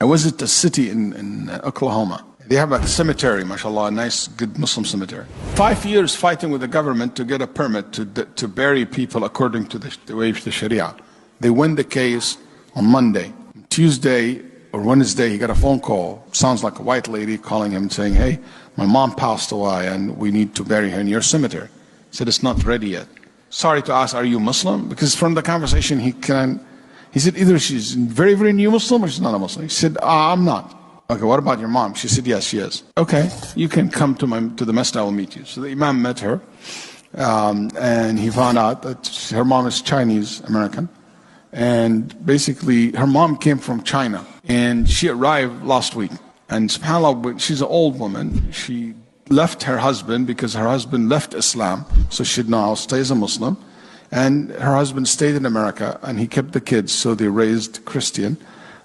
I visited a city in Oklahoma. They have a cemetery, mashallah, a nice, good Muslim cemetery. 5 years fighting with the government to get a permit to bury people according to the way of the Sharia. They win the case on Monday. Tuesday or Wednesday, he got a phone call. Sounds like a white lady calling him saying, hey, my mom passed away and we need to bury her in your cemetery. He said, it's not ready yet. Sorry to ask, are you Muslim? Because from the conversation, he said, either she's very, very new Muslim or she's not a Muslim. He said, I'm not. Okay, what about your mom? She said, yes, she is. Okay, you can come to the masjid, I will meet you. So the Imam met her, and he found out that her mom is Chinese American. And basically, her mom came from China, and she arrived last week. And subhanAllah, she's an old woman. She left her husband because her husband left Islam, so she now stays a Muslim. And her husband stayed in America, and he kept the kids, so they raised Christian,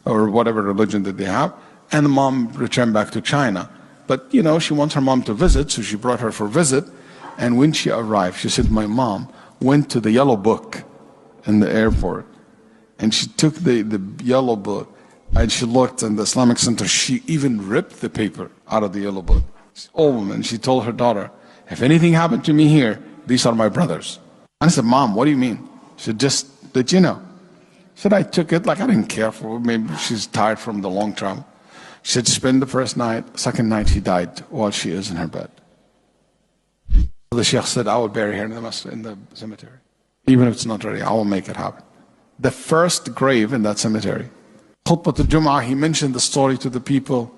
or whatever religion that they have. And the mom returned back to China. But, you know, she wants her mom to visit, so she brought her for a visit. And when she arrived, she said, my mom went to the yellow book in the airport. And she took the yellow book, and she looked in the Islamic Center. She even ripped the paper out of the yellow book. She's an old woman. She told her daughter, if anything happened to me here, these are my brothers. And I said, Mom, what do you mean? She said, just that you know. She said, I took it like I didn't care for her. Maybe she's tired from the long travel. She said, spend the first night. Second night, she died while she is in her bed. So the Sheikh said, I will bury her in the cemetery. Even if it's not ready, I will make it happen. The first grave in that cemetery. Khutbah al-Jum'ah, he mentioned the story to the people.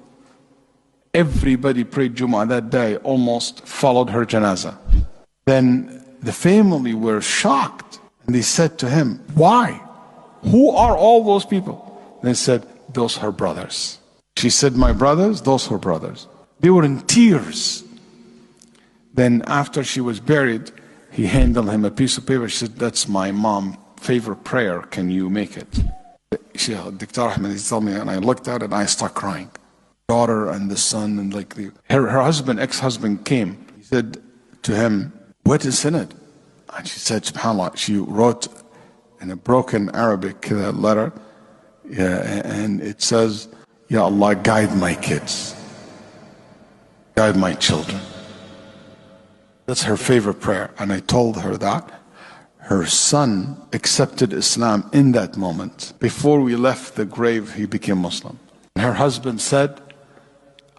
Everybody prayed Jum'ah that day, almost followed her janazah. Then the family were shocked, and they said to him, why? Who are all those people? They said, those are her brothers. She said, my brothers, those are her brothers. They were in tears. Then after she was buried, he handed him a piece of paper. She said, that's my mom's favorite prayer, can you make it? Dr. Ahmed, he told me, and I looked at it and I started crying. Daughter and the son, and like her husband, ex-husband came. He said to him, what is in it? And she said, subhanAllah, she wrote in a broken Arabic letter, and it says, Ya Allah, guide my kids, guide my children. That's her favorite prayer. And I told her that. Her son accepted Islam in that moment. Before we left the grave, he became Muslim. And her husband said,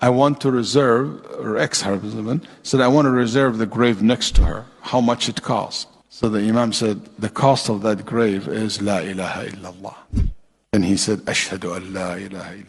I want to reserve, or ex-husband said, I want to reserve the grave next to her. How much it costs? So the Imam said, the cost of that grave is La ilaha illallah. And he said, Ashhadu an la ilaha illallah.